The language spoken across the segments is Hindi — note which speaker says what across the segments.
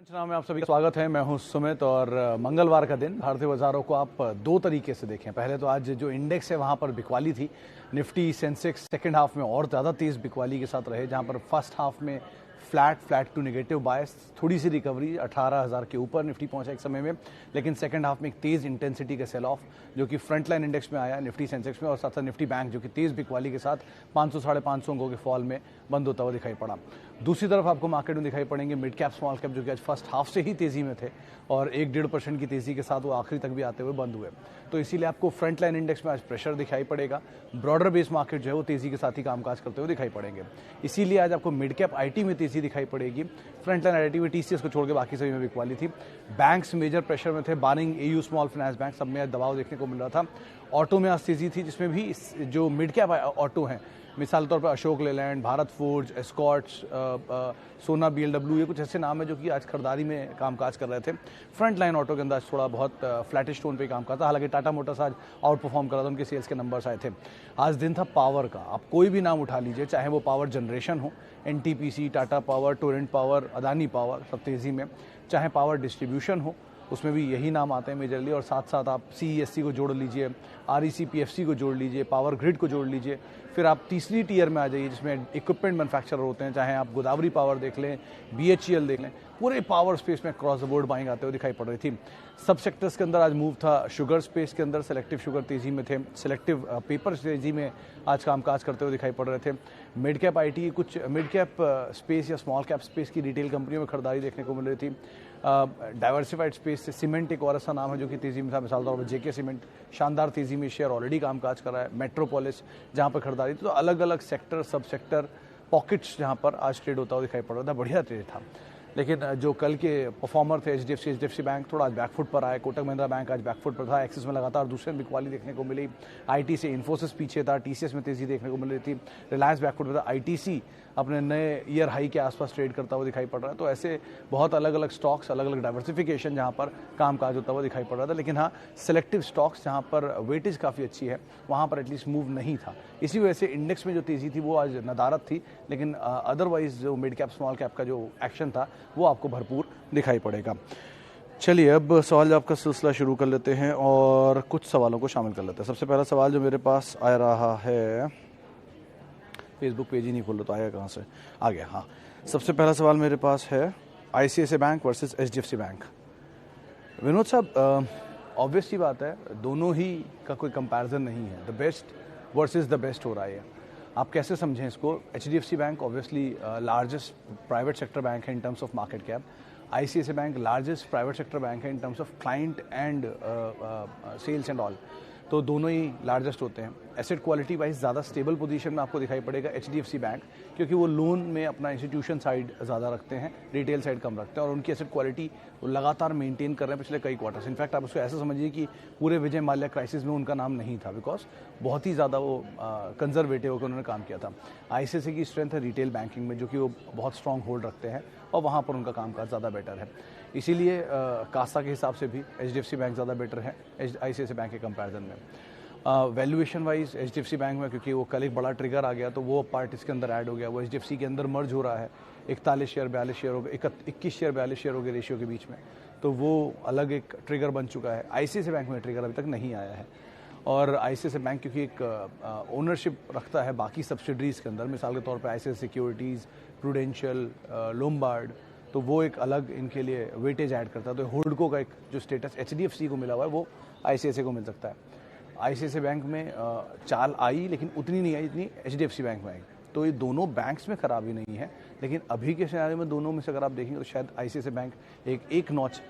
Speaker 1: पंचनामे में आप सभी का स्वागत है। मैं हूं सुमित और मंगलवार का दिन भारतीय बाजारों को आप दो तरीके से देखें। पहले तो आज जो इंडेक्स है वहां पर बिकवाली थी। निफ्टी सेंसेक्स सेकंड हाफ में और ज़्यादा तेज़ बिकवाली के साथ रहे, जहां पर फर्स्ट हाफ में फ्लैट टू नेगेटिव बायस, थोड़ी सी रिकवरी 18,000 के ऊपर निफ्टी पहुंचा एक समय में, लेकिन सेकंड हाफ में एक तेज़ इंटेंसिटी का सेल ऑफ जो कि फ्रंट लाइन इंडेक्स में आया निफ्टी सेंसेक्स में, और साथ साथ निफ्टी बैंक जो कि तेज़ बिकवाली के साथ 500 साढ़े 500 अंकों के फॉल में बंद होता हुआ दिखाई पड़ा। दूसरी तरफ आपको मार्केट में दिखाई पड़ेंगे मिड कैप स्मॉल कैप जो कि आज फर्स्ट हाफ से ही तेज़ी में थे और 1-1.5% की तेज़ी के साथ वो आखिरी तक भी आते हुए बंद हुए। तो इसीलिए आपको फ्रंट लाइन इंडेक्स में आज प्रेशर दिखाई पड़ेगा। ब्रॉडर बेस मार्केट जो है वो तेज़ी के साथ ही कामकाज करते हुए दिखाई पड़ेंगे। इसीलिए आज आपको मिड कैप आईटी में तेज़ी दिखाई पड़ेगी। फ्रंट लाइन आईटी में टीसीएस को छोड़ के बाकी सभी में बिकवाली थी। बैंक्स मेजर प्रेशर में थे, बारिंग एयू स्मॉल फाइनेंस बैंक, सब में आज दबाव देखने को मिल रहा था। ऑटो में आज तेज़ी थी, जिसमें भी जो मिड कैप ऑटो हैं, मिसाल तौर पर अशोक लेलैंड, भारत फोर्ज, एस्कॉर्ट्स, सोना बीएलडब्ल्यू, ये कुछ ऐसे नाम है जो कि आज खरीदारी में कामकाज कर रहे थे। फ्रंट लाइन ऑटो के अंदर आज थोड़ा बहुत फ्लैटिश टोन पे कामकाज था। हालांकि टाटा मोटर्स आज आउट परफॉर्म कर रहा था, उनके सेल्स के नंबर्स आए थे। आज दिन था पावर का। आप कोई भी नाम उठा लीजिए, चाहे वो पावर जनरेशन हो, NTPC, Tata power, Torrent power, Adani power, सब तेज़ी में, चाहे पावर डिस्ट्रीब्यूशन हो, उसमें भी यही नाम आते हैं मेजरली, और साथ साथ आप सीईएससी को जोड़ लीजिए, आरईसी पीएफसी को जोड़ लीजिए, पावर ग्रिड को जोड़ लीजिए। फिर आप तीसरी टीयर में आ जाइए जिसमें इक्विपमेंट मैन्युफैक्चरर होते हैं, चाहे आप गोदावरी पावर देख लें, बीएचईएल देख लें, पूरे पावर स्पेस में क्रॉस द बोर्ड बाइंग आते हुए दिखाई पड़ रही थी। सब सेक्टर्स के अंदर आज मूव था। शुगर स्पेस के अंदर सेलेक्टिव शुगर तेजी में थे, सेलेक्टिव पेपर तेजी में आज कामकाज करते हुए दिखाई पड़ रहे थे। मिड कैप आईटी, कुछ मिड कैप स्पेस या स्मॉल कैप स्पेस की रिटेल कंपनियों में खरीदारी देखने को मिल रही थी। डाइवर्सिफाइड स्पेस से सीमेंट एक और ऐसा नाम है जो कि तेजी में था, मिसाल तौर पर जेके सीमेंट शानदार तेजी में शेयर ऑलरेडी कामकाज कर रहा है। मेट्रोपोलिस जहां पर खरीदारी, तो अलग अलग सेक्टर, सब सेक्टर, पॉकेट्स जहां पर आज ट्रेड होता हुआ दिखाई पड़ रहा था। बढ़िया ट्रेड था। लेकिन जो कल के परफॉर्मर थे एचडीएफसी बैंक थोड़ा आज बैकफुट पर आए। कोटक महिंद्रा बैंक आज बैकफुट पर था। एक्सिस में लगातार दूसरे बिकवाली देखने को मिली। आईटी से इन्फोसिस पीछे था, टीसीएस में तेजी देखने को मिल रही थी, रिलायंस बैकफुट पर था, आईटीसी अपने नए ईयर हाई के आसपास ट्रेड करता हुआ दिखाई पड़ रहा है। तो ऐसे बहुत अलग अलग स्टॉक्स, अलग अलग डाइवर्सिफिकेशन जहां पर कामकाज होता हुआ दिखाई पड़ रहा था। लेकिन हाँ, सिलेक्टिव स्टॉक्स जहां पर वेटेज काफ़ी अच्छी है वहां पर एटलीस्ट मूव नहीं था। इसी वजह से इंडेक्स में जो तेजी थी वो आज नदारत थी, लेकिन अदरवाइज जो मिड कैप स्मॉल कैप का जो एक्शन था वो आपको भरपूर दिखाई पड़ेगा। चलिए अब सवाल जवाब का सिलसिला शुरू कर लेते हैं और कुछ सवालों को शामिल कर लेते हैं। सबसे पहला सवाल जो मेरे पास आ रहा है, फेसबुक पेज ही नहीं खोल रहा तो आया कहाँ से, आ गया। हाँ, सबसे पहला सवाल मेरे पास है ICICI bank versus HDFC bank. Vinod साहब, ऑब्वियसली बात है, दोनों ही का कोई कंपैरिजन नहीं है। The best versus the best हो रहा है। आप कैसे समझें इसको? HDFC bank obviously largest private sector bank है in terms of market cap. ICICI bank largest private sector bank है in terms of client and sales and all. तो दोनों ही लार्जेस्ट होते हैं। एसेट क्वालिटी वाइज ज़्यादा स्टेबल पोजीशन में आपको दिखाई पड़ेगा एचडीएफसी बैंक, क्योंकि वो लोन में अपना इंस्टीट्यूशन साइड ज़्यादा रखते हैं, रिटेल साइड कम रखते हैं, और उनकी एसेट क्वालिटी लगातार मेंटेन कर रहे हैं पिछले कई क्वार्टर्स। इनफैक्ट आप उसको ऐसा समझिए कि पूरे विजय माल्या क्राइसिस में उनका नाम नहीं था, बिकॉज बहुत ही ज़्यादा वो कंजर्वेटिव होकर उन्होंने काम किया था। आईसीआईसीआई की स्ट्रेंथ है रिटेल बैंकिंग में, जो कि वो बहुत स्ट्रॉन्ग होल्ड रखते हैं और वहाँ पर उनका कामकाज ज़्यादा बेटर है। इसीलिए कासा के हिसाब से भी एचडीएफसी बैंक ज़्यादा बेटर है आईसीआईसीआई बैंक के कंपैरिजन में। वैल्यूएशन वाइज एचडीएफसी बैंक में, क्योंकि वो कल एक बड़ा ट्रिगर आ गया तो वो पार्ट इसके अंदर ऐड हो गया, वो एचडीएफसी के अंदर मर्ज हो रहा है। 41 शेयर 42 शेयर हो गए, 21 शेयर 42 शेयर हो गए रेशियो के बीच में, तो वो अलग एक ट्रिगर बन चुका है। आईसीआईसीआई बैंक में ट्रिगर अभी तक नहीं आया है। और आईसीआईसीआई बैंक क्योंकि एक ओनरशिप रखता है बाकी सब्सिडरीज के अंदर, मिसाल के तौर पर आईसीआईसीआई सिक्योरिटीज़, प्रूडेंशियल, लोम्बार्ड, तो वो एक अलग इनके लिए वेटेज ऐड करता है। तो होल्डको का एक जो स्टेटस एचडीएफसी को मिला हुआ है वो आईसीआईसीआई को मिल सकता है। आईसीआईसीआई बैंक में चाल आई, लेकिन उतनी नहीं आई जितनी एचडीएफसी बैंक में आई। तो ये दोनों बैंक्स में खराबी नहीं है, लेकिन अभी के सिनारियो में दोनों में से अगर आप देखेंगे तो शायद आईसीआईसीआई बैंक एक नॉच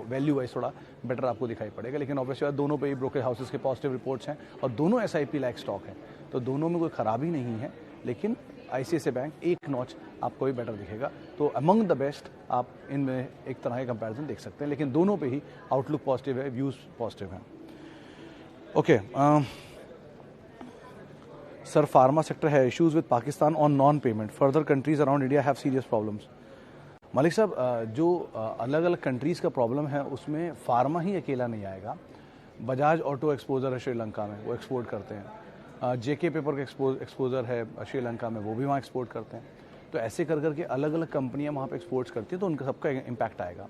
Speaker 1: वैल्यू वाइज थोड़ा बेटर आपको दिखाई पड़ेगा। लेकिन ऑब्वियसली दोनों पे ही ब्रोकरेज हाउसेस के पॉजिटिव रिपोर्ट्स हैं और दोनों एसआईपी लाइक स्टॉक हैं, तो दोनों में कोई खराबी नहीं है। लेकिन आईसीआईसीआई बैंक एक नॉच आपको भी बेटर दिखेगा। तो अमंग द बेस्ट आप इनमें एक तरह के कंपैरिजन देख सकते हैं, लेकिन दोनों पे ही आउटलुक पॉजिटिव है, व्यूज़ पॉजिटिव हैं। ओके, सर, फार्मा सेक्टर है issues with Pakistan on non payment, further countries around India have serious problems. Malik साहब, जो अलग अलग कंट्रीज़ का प्रॉब्लम है उसमें फार्मा ही अकेला नहीं आएगा। बजाज ऑटो एक्सपोजर है श्रीलंका में, वो एक्सपोर्ट करते हैं। जेके पेपर का एक्सपोजर है श्रीलंका में, वो भी वहाँ एक्सपोर्ट करते हैं। तो ऐसे कर करके अलग अलग कंपनियां वहाँ पे एक्सपोर्ट्स करती हैं, तो उनका सबका इम्पैक्ट आएगा।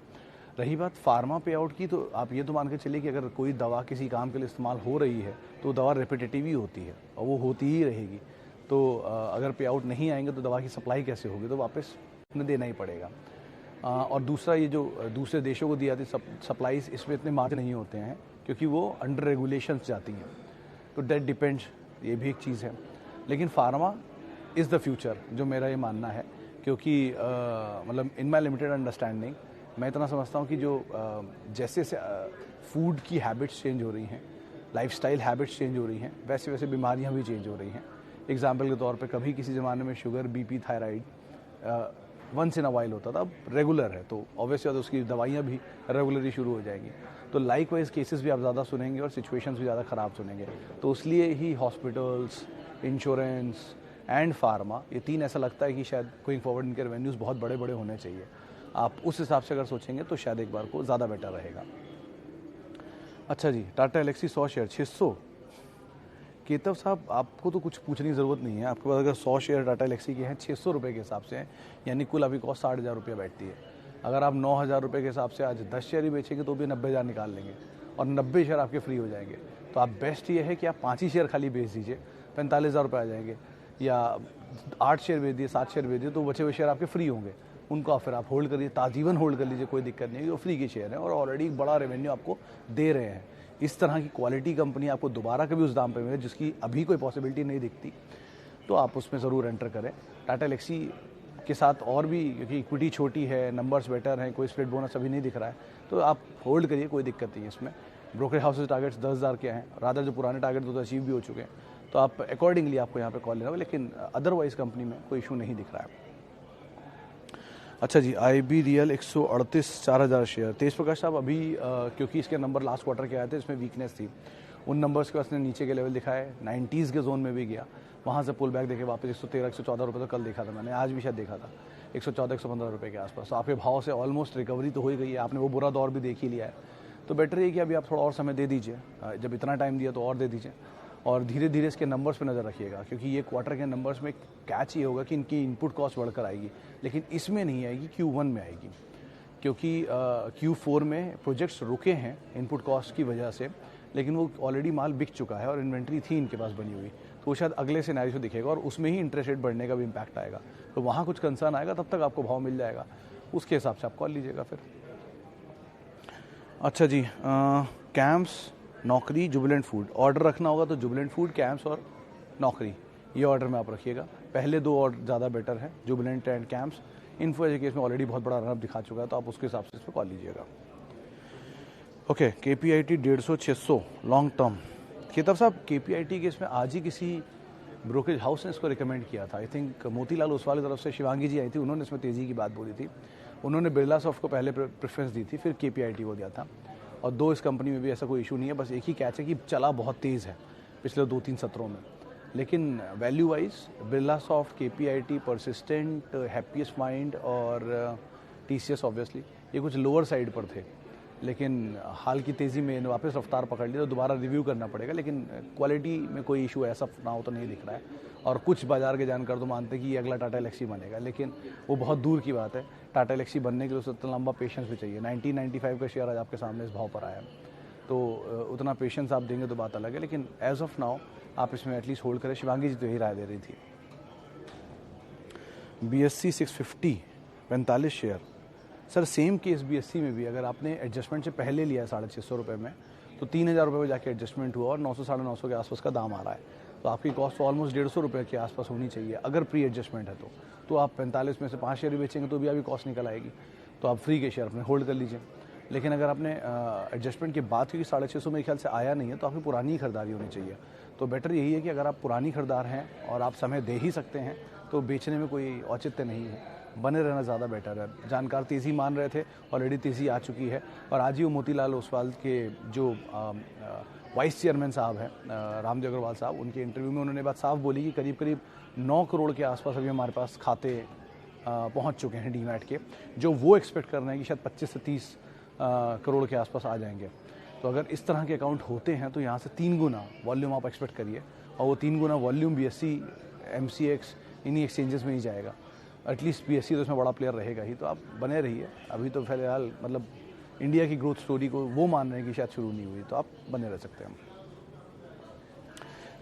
Speaker 1: रही बात फार्मा पे आउट की, तो आप ये तो मान के चलिए कि अगर कोई दवा किसी काम के लिए इस्तेमाल हो रही है तो दवा रिपीटेटिव ही होती है और वो होती ही रहेगी। तो अगर पे आउट नहीं आएंगे तो दवा की सप्लाई कैसे होगी, तो वापस उन्हें देना ही पड़ेगा। और दूसरा, ये जो दूसरे देशों को दी जाती सप्लाईज, इसमें इतने मार्जिन नहीं होते हैं क्योंकि वो अंडर रेगुलेशंस जाती हैं, तो दैट डिपेंड्स, ये भी एक चीज़ है। लेकिन फार्मा इज़ द फ्यूचर, जो मेरा ये मानना है, क्योंकि मतलब इन माई लिमिटेड अंडरस्टैंडिंग मैं इतना समझता हूँ कि जो जैसे फूड की हैबिट्स चेंज हो रही हैं, लाइफस्टाइल हैबिट्स चेंज हो रही हैं, वैसे वैसे बीमारियाँ भी चेंज हो रही हैं। एग्जाम्पल के तौर पे कभी किसी ज़माने में sugar, BP, thyroid once in a while होता था, अब रेगुलर है, तो ऑब्वियसली उसकी दवाइयाँ भी रेगुलरली शुरू हो जाएंगी। तो लाइक वाइज केसेस भी आप ज़्यादा सुनेंगे और सिचुएशंस भी ज़्यादा ख़राब सुनेंगे। तो इसलिए ही हॉस्पिटल्स, इंश्योरेंस एंड फार्मा, ये तीन ऐसा लगता है कि शायद गोइंग फॉरवर्ड इनके रेवेन्यूज़ बहुत बड़े बड़े होने चाहिए। आप उस हिसाब से अगर सोचेंगे तो शायद एक बार को ज़्यादा बेटर रहेगा। अच्छा जी, टाटा एलेक्सी 100 शेयर 600। केतव साहब, आपको तो कुछ पूछने की ज़रूरत नहीं है। आपके पास अगर 100 शेयर टाटा एलेक्सी के हैं, 600 रुपये के हिसाब से हैं, यानी कुल अभी कॉस्ट 60,000 रुपये बैठती है। अगर आप 9,000 रुपये के हिसाब से आज 10 शेयर ही बेचेंगे तो भी 90,000 निकाल लेंगे और 90 शेयर आपके फ्री हो जाएंगे। तो आप बेस्ट ये है कि आप 5 ही शेयर खाली बेच दीजिए, 45,000 रुपये आ जाएंगे, या 8 शेयर बेच दिए, 7 शेयर बेच दिए, तो बचे हुए शेयर आपके फ्री होंगे। उनको फिर आप होल्ड करिए, ताजीवन होल्ड कर लीजिए, कोई दिक्कत नहीं है। वो फ्री के शेयर हैं और ऑलरेडी बड़ा रेवेन्यू आपको दे रहे हैं। इस तरह की क्वालिटी कंपनी आपको दोबारा कभी उस दाम पे मिले जिसकी अभी कोई पॉसिबिलिटी नहीं दिखती, तो आप उसमें ज़रूर एंटर करें। टाटा एलेक्सी के साथ और भी, क्योंकि इक्विटी छोटी है, नंबर्स बेटर हैं, कोई स्प्लिट बोनस अभी नहीं दिख रहा है, तो आप होल्ड करिए, कोई दिक्कत नहीं है इसमें। ब्रोकरेज हाउसेज टारगेट्स 10,000 के हैं, रादर जो पुराने टारगेट तो अचीव भी हो चुके हैं, तो आप अकॉर्डिंगली आपको यहाँ पे कॉल लेना होगा, लेकिन अदरवाइज कंपनी में कोई इशू नहीं दिख रहा है। अच्छा जी, IB रियल 138 4,000 शेयर। तेज प्रकाश साहब, अभी क्योंकि इसके नंबर लास्ट क्वार्टर के आए थे, इसमें वीकनेस थी, उन नंबर्स के उसने नीचे के लेवल दिखाए, 90s के जोन में भी गया, वहाँ से पुल बैक देखे वापस 113 114 रुपये तो कल देखा था मैंने, आज भी शायद देखा था 114 115 रुपये के आसपास। तो आपके भाव से ऑलमोस्ट रिकवरी तो हो ही गई है, आपने वो बुरा दौर भी देख ही लिया है। तो बेटर है कि अभी आप थोड़ा और समय दे दीजिए, जब इतना टाइम दिया तो और दे दीजिए, और धीरे धीरे इसके नंबर्स पे नज़र रखिएगा, क्योंकि ये क्वार्टर के नंबर्स में कैच ये होगा कि इनकी इनपुट कॉस्ट बढ़कर आएगी, लेकिन इसमें नहीं आएगी, Q1 में आएगी, क्योंकि Q4 में प्रोजेक्ट्स रुके हैं इनपुट कॉस्ट की वजह से, लेकिन वो ऑलरेडी माल बिक चुका है और इन्वेंट्री थी इनके पास बनी हुई, तो वो शायद अगले सिनेरियो से दिखेगा और उसमें ही इंटरेस्ट रेट बढ़ने का भी इम्पैक्ट आएगा। तो वहाँ कुछ कंसर्न आएगा, तब तक आपको भाव मिल जाएगा, उसके हिसाब से आप कॉल लीजिएगा फिर। अच्छा जी, कैम्प्स, नौकरी, जुबिलेंट फूड, ऑर्डर रखना होगा तो जुबिलेंट फूड, कैम्प्स और नौकरी, ये ऑर्डर में आप रखिएगा। पहले दो और ज़्यादा बेटर है, Jubilant and camps. Info education में ऑलरेडी बहुत बड़ा रनअप दिखा चुका है, तो आप उसके हिसाब से इस पर कॉल लीजिएगा। Okay, KPIT 150 600 long term. Ketav साहब, KPIT के इसमें आज ही किसी ब्रोकरेज हाउस ने इसको रिकमेंड किया था, आई थिंक मोतीलाल ओसवाल की तरफ से शिवांगी जी आई थी, उन्होंने इसमें तेज़ी की बात बोली थी। उन्होंने बिरला सॉफ्ट को पहले प्रेफरेंस दी थी, फिर KPIT को दिया था, और दो इस कंपनी में भी ऐसा कोई इशू नहीं है, बस एक ही कैच है कि चला बहुत तेज़ है पिछले 2-3 सत्रों में, लेकिन value wise Birla soft, KPIT, persistent, happiest mind और TCS ऑब्वियसली ये कुछ लोअर साइड पर थे, लेकिन हाल की तेज़ी में वापस रफ्तार पकड़ ली, तो दोबारा रिव्यू करना पड़ेगा, लेकिन क्वालिटी में कोई इशू ऐसा ना हो तो नहीं दिख रहा है। और कुछ बाजार के जानकार तो मानते हैं कि ये अगला टाटा एलेक्सी बनेगा, लेकिन वो बहुत दूर की बात है। टाटा एलेक्सी बनने के लिए उसे इतना लंबा पेशेंस भी चाहिए। 1995 का शेयर आज आपके सामने इस भाव पर आया, तो उतना पेशेंस आप देंगे तो बात अलग है, लेकिन एज ऑफ नाउ आप इसमें एटलीस्ट होल्ड करें। शिवांगी जी तो यही राय दे रही थी। BSC 650 45 share. Sir same case BSC में भी अगर आपने एडजस्टमेंट से पहले लिया है 650 रुपये में, तो 3,000 रुपये में जाके एडजस्टमेंट हुआ और 900 950 के आसपास का दाम आ रहा है, तो आपकी कॉस्ट तो ऑलमोस्ट 150 रुपये के आसपास होनी चाहिए अगर प्री एडजस्टमेंट है तो आप 45 में से 5 शेयर बेचेंगे तो भी आपकी कॉस्ट निकल आएगी, तो आप फ्री के शेयर अपने होल्ड कर लीजिए। लेकिन अगर आपने एडजस्टमेंट के बाद, क्योंकि 650 मेरे ख्याल से आया नहीं है, तो आपकी पुरानी खरीदारी होनी चाहिए। तो बेटर यही है कि अगर आप पुरानी खरीदार हैं और आप समय दे ही सकते हैं, तो बेचने में कोई औचित्य नहीं है, बने रहना ज़्यादा बेटर है। जानकार तेज़ी मान रहे थे, ऑलरेडी तेज़ी आ चुकी है, और आज ही वो मोतीलाल ओसवाल के जो वाइस चेयरमैन साहब हैं रामदेव अग्रवाल साहब, उनके इंटरव्यू में उन्होंने बात साफ बोली कि करीब करीब 9 करोड़ के आसपास अभी हमारे पास खाते पहुंच चुके हैं डीमैट के, जो वो एक्सपेक्ट कर रहे हैं कि शायद 25 से 30 करोड़ के आसपास आ जाएंगे। तो अगर इस तरह के अकाउंट होते हैं तो यहाँ से 3 गुना वॉल्यूम आप एक्सपेक्ट करिए, और वो 3 गुना वॉल्यूम BSC MCX इन्हीं एक्सचेंजेस में ही जाएगा। एटलीस्ट बीएससी तो इसमें बड़ा प्लेयर रहेगा ही, तो आप बने रहिए। अभी तो फिलहाल मतलब इंडिया की ग्रोथ स्टोरी को वो मान रहे हैं कि शायद शुरू नहीं हुई, तो आप बने रह सकते हैं।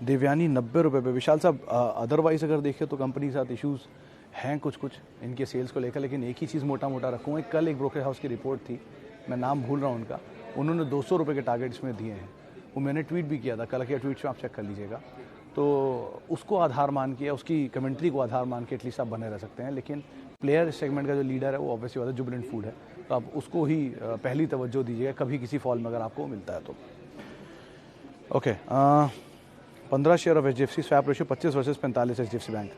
Speaker 1: देवयानी 90 रुपये पे। विशाल साहब, अदरवाइज अगर देखें तो कंपनी के साथ इश्यूज़ हैं कुछ इनके सेल्स को लेकर, लेकिन एक ही चीज़ मोटा रखूँगा। कल एक ब्रोकर हाउस की रिपोर्ट थी, मैं नाम भूल रहा हूँ उनका, उन्होंने 200 रुपये के टारगेट इसमें दिए हैं। वो मैंने ट्वीट भी किया था, कल के ट्वीट में आप चेक कर लीजिएगा। तो उसको आधार मान के, उसकी कमेंट्री को आधार मान के एटलीस्ट आप बने रह सकते हैं। लेकिन प्लेयर सेगमेंट का जो लीडर है वो ऑब्वियसली बात है जुबिलेंट फूड है, तो आप उसको ही पहली तवज्जो दीजिएगा कभी किसी फॉल में अगर आपको मिलता है तो। Okay, 15 share of HDFC, swap ratio 25 versus 45 HDFC bank.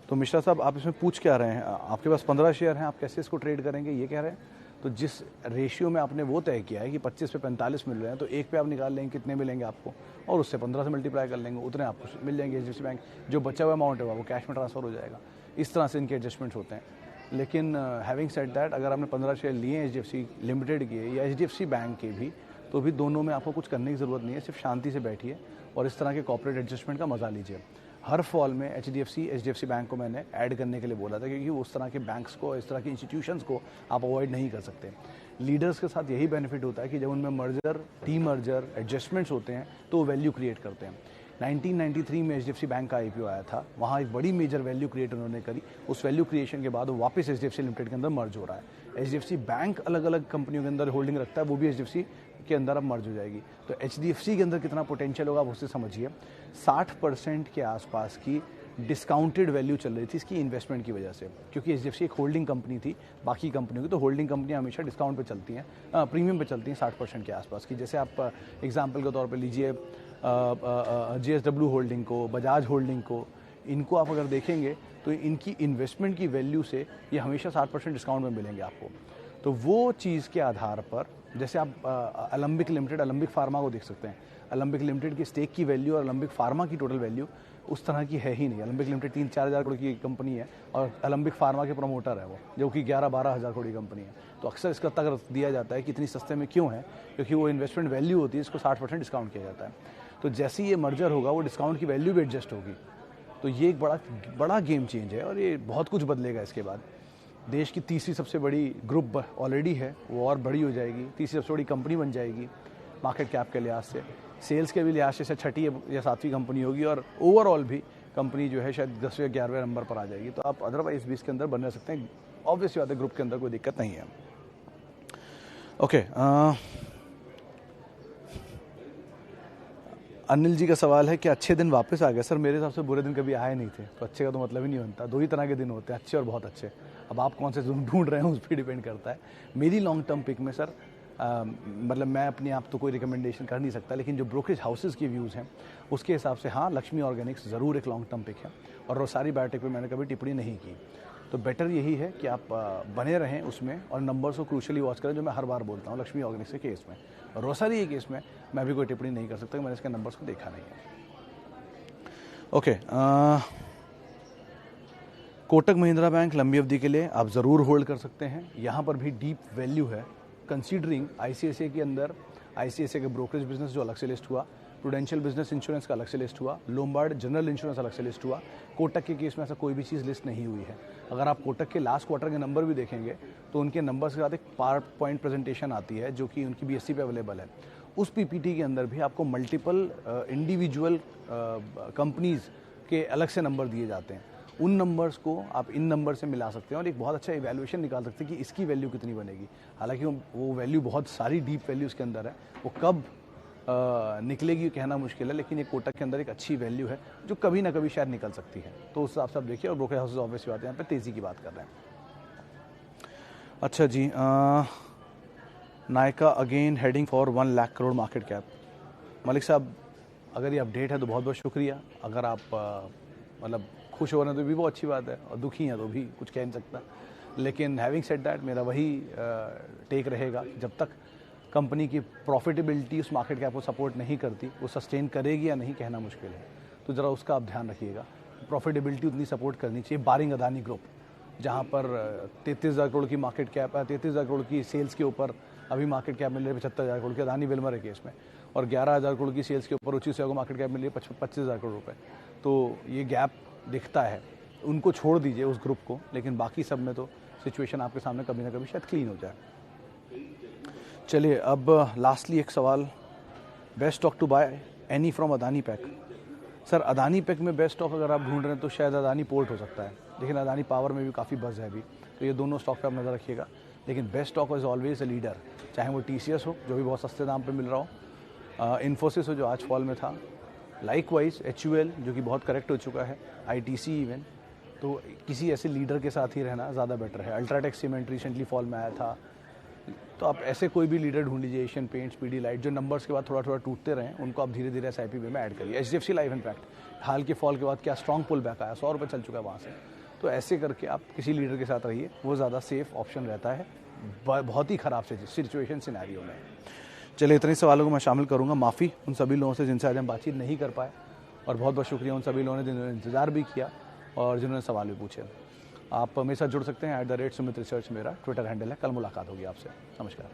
Speaker 1: तो मिश्रा साहब, आप इसमें पूछ क्या रहे हैं? आपके पास 15 शेयर हैं, आप कैसे इसको ट्रेड करेंगे ये कह रहे हैं? तो जिस रेशियो में आपने वो तय किया है कि 25 पे 45 मिल रहे हैं, तो एक पे आप निकाल लेंगे कितने मिलेंगे आपको, और उससे 15 से मल्टीप्लाई कर लेंगे, उतने आपको मिल जाएंगे HDFC बैंक। जो बचा हुआ अमाउंट है वो कैश में ट्रांसफर हो जाएगा। इस तरह से इनके एडजस्टमेंट्स होते हैं। लेकिन हैविंग सेड दैट, अगर आपने 15 शेयर लिए HDFC लिमिटेड के या HDFC बैंक के भी, तो भी दोनों में आपको कुछ करने की ज़रूरत नहीं है, सिर्फ शांति से बैठिए और इस तरह के कॉर्पोरेट एडजस्टमेंट का मजा लीजिए। हर फॉल में HDFC बैंक को मैंने ऐड करने के लिए बोला था, क्योंकि उस तरह के बैंक्स को, इस तरह के इंस्टीट्यूशंस को आप अवॉइड नहीं कर सकते। लीडर्स के साथ यही बेनिफिट होता है कि जब उनमें मर्जर, टी मर्जर, एडजस्टमेंट्स होते हैं तो वो वैल्यू क्रिएट करते हैं। 1993 में HDFC बैंक का IPO आया था, वहाँ एक बड़ी मेजर वैल्यू क्रिएट उन्होंने करी। उस वैल्यू क्रिएशन के बाद वो वापस HDFC लिमिटेड के अंदर मर्ज हो रहा है। HDFC बैंक अलग अलग कंपनियों के अंदर होल्डिंग रखता है, वो भी HDFC के अंदर अब मर्ज हो जाएगी। तो HDFC के अंदर कितना पोटेंशियल होगा आप उससे समझिए। 60% के आसपास की डिस्काउंटेड वैल्यू चल रही थी इसकी इन्वेस्टमेंट की वजह से, क्योंकि HDFC एक होल्डिंग कंपनी थी बाकी कंपनियों की। तो होल्डिंग कंपनियां हमेशा डिस्काउंट पे चलती हैं, प्रीमियम पे चलती हैं 60% के आसपास की। जैसे आप एग्जांपल के तौर पे लीजिए JSW होल्डिंग को, बजाज होल्डिंग को, इनको आप अगर देखेंगे तो इनकी इन्वेस्टमेंट की वैल्यू से ये हमेशा 60% डिस्काउंट में मिलेंगे आपको। तो वो चीज़ के आधार पर, जैसे आप अलम्बिक लिमिटेड, अलम्बिक फार्मा को देख सकते हैं। अलम्बिक लिमिटेड की स्टेक की वैल्यू और अलम्बिक फार्मा की टोटल वैल्यू उस तरह की है ही नहीं। अलम्बिक लिमिटेड 3-4 हज़ार करोड़ की कंपनी है और अलम्बिक फार्मा के प्रमोटर है वो, जो कि 11-12 हज़ार करोड़ की कंपनी है। तो अक्सर इसका तक दिया जाता है कि इतनी सस्ते में क्यों है, क्योंकि वो इन्वेस्टमेंट वैल्यू होती है, इसको 60% डिस्काउंट किया जाता है। तो जैसे ही ये मर्जर होगा वो डिस्काउंट की वैल्यू भी एडजस्ट होगी। तो ये एक बड़ा गेम चेंज है और ये बहुत कुछ बदलेगा इसके बाद। देश की तीसरी सबसे बड़ी ग्रुप ऑलरेडी है, वो और बड़ी हो जाएगी, तीसरी सबसे बड़ी कंपनी बन जाएगी मार्केट कैप के लिहाज से, सेल्स के भी लिहाज से छठी या सातवीं कंपनी होगी, और ओवरऑल भी कंपनी जो है शायद 10वें 11वें नंबर पर आ जाएगी। तो आप अदरवाइज भी इसके अंदर बन सकते हैं, ऑब्वियसली बात है, ग्रुप के अंदर कोई दिक्कत नहीं है। ओके, अनिल जी का सवाल है कि अच्छे दिन वापस आ गए। सर मेरे हिसाब से बुरे दिन कभी आए नहीं थे, तो अच्छे का तो मतलब ही नहीं बनता। दो ही तरह के दिन होते हैं, अच्छे और बहुत अच्छे। अब आप कौन से ढूंढ रहे हैं उस पर डिपेंड करता है। मेरी लॉन्ग टर्म पिक में सर मतलब मैं अपने आप तो कोई रिकमेंडेशन कर नहीं सकता, लेकिन जो ब्रोकरेज हाउसेज की व्यूज़ हैं उसके हिसाब से हाँ, लक्ष्मी ऑर्गेनिक्स ज़रूर एक लॉन्ग टर्म पिक है, और रोसारी बायोटेक पे मैंने कभी टिप्पणी नहीं की। तो बेटर यही है कि आप बने रहें उसमें और नंबर्स को क्रूशली वॉच करें, जो मैं हर बार बोलता हूँ लक्ष्मी ऑर्गेनिक्स के केस में। रोसारी के केस में मैं भी कोई टिप्पणी नहीं कर सकता, मैंने इसके नंबर्स को देखा नहीं है। ओके, कोटक महिंद्रा बैंक लंबी अवधि के लिए आप ज़रूर होल्ड कर सकते हैं। यहाँ पर भी डीप वैल्यू है, कंसीडरिंग ICICI के अंदर ICICI के ब्रोकरेज बिजनेस जो अलग से लिस्ट हुआ, प्रूडेंशियल बिजनेस इंश्योरेंस का अलग से लिस्ट हुआ, लोम्बार्ड जनरल इंश्योरेंस अलग से लिस्ट हुआ। कोटक के केस में ऐसा कोई भी चीज़ लिस्ट नहीं हुई है। अगर आप कोटक के लास्ट क्वार्टर के नंबर भी देखेंगे तो उनके नंबर्स के साथ एक पावर पॉइंट प्रेजेंटेशन आती है जो कि उनकी BSE पे अवेलेबल है। उस PPT के अंदर भी आपको मल्टीपल इंडिविजुअल कंपनीज़ के अलग से नंबर दिए जाते हैं। उन नंबर्स को आप इन नंबर से मिला सकते हैं और एक बहुत अच्छा इवैल्यूएशन निकाल सकते हैं कि इसकी वैल्यू कितनी बनेगी। हालांकि वो वैल्यू बहुत सारी डीप वैल्यू उसके अंदर है, वो कब निकलेगी कहना मुश्किल है, लेकिन ये कोटक के अंदर एक अच्छी वैल्यू है जो कभी ना कभी शायद निकल सकती है। तो उस हिसाब से आप देखिए, और ब्रोकरेज हाउसेज ऑब्वियसली बात है यहाँ पे तेज़ी की बात कर रहे हैं। अच्छा जी, Nykaa again heading for 1 lakh crore market cap. Malik साहब, अगर ये अपडेट है तो बहुत बहुत शुक्रिया। अगर आप मतलब खुश हो रहे हैं तो भी वो अच्छी बात है, और दुखी हैं तो भी कुछ कह नहीं सकता। लेकिन हैविंग सेड दैट, मेरा वही टेक रहेगा, जब तक कंपनी की प्रॉफिटेबिलिटी उस मार्केट कैप को सपोर्ट नहीं करती, वो सस्टेन करेगी या नहीं कहना मुश्किल है। तो ज़रा उसका आप ध्यान रखिएगा। प्रॉफिटेबिलिटी उतनी सपोर्ट करनी चाहिए, बारिंग अदानी ग्रुप, जहाँ पर 33,000 करोड़ की मार्केट कैप है, 33,000 करोड़ की सेल्स के ऊपर अभी मार्केट कैप मिल रही है 75,000 करोड़ की, अदानी विल्मर है केस में, और 11,000 करोड़ की सेल्स के ऊपर उसी से मार्केट कैप मिल रही है 25,000 करोड़ रुपये। तो ये गैप दिखता है, उनको छोड़ दीजिए उस ग्रुप को, लेकिन बाकी सब में तो सिचुएशन आपके सामने कभी ना कभी शायद क्लीन हो जाए। चलिए अब लास्टली एक सवाल, best stock to buy any from Adani pack. Sir Adani pack में बेस्ट स्टॉक अगर आप ढूंढ रहे हैं तो शायद अदानी पोर्ट हो सकता है, लेकिन अदानी पावर में भी काफ़ी बज़ है अभी, तो ये दोनों स्टॉक पे आप नज़र रखिएगा। लेकिन best stock is always a leader, चाहे वो TCS हो जो भी बहुत सस्ते दाम पे मिल रहा हो, इन्फोसिस हो जो आज फॉल में था, लाइकवाइज HUL जो कि बहुत करेक्ट हो चुका है, ITC इवन, तो किसी ऐसे लीडर के साथ ही रहना ज़्यादा बेटर है। अल्ट्राटेक सीमेंट रिसेंटली फॉल में आया था, तो आप ऐसे कोई भी लीडर ढूंढ लीजिए, एशियन पेंट्स, पीडीलाइट, जो नंबर्स के बाद थोड़ा थोड़ा टूटते रहें, उनको आप धीरे धीरे SIP में ऐड करिए। HDFC लाइफ इनफैक्ट हाल के फॉल के बाद क्या स्ट्रॉन्ग पुल बैक आया, 100 रुपये चल चुका है वहाँ से, तो ऐसे करके आप किसी लीडर के साथ रहिए, वो ज़्यादा सेफ ऑप्शन रहता है बहुत ही ख़राब सिचुएशन सिनेरियो में। चलिए इतने सवालों को मैं शामिल करूँगा, माफ़ी उन सभी लोगों से जिनसे आज हम बातचीत नहीं कर पाए, और बहुत बहुत शुक्रिया उन सभी लोगों ने जिन्होंने इंतज़ार भी किया और जिन्होंने सवाल भी पूछे। आप मेरे साथ जुड़ सकते हैं @सुमित रिसर्च मेरा ट्विटर हैंडल है। कल मुलाकात होगी आपसे, नमस्कार।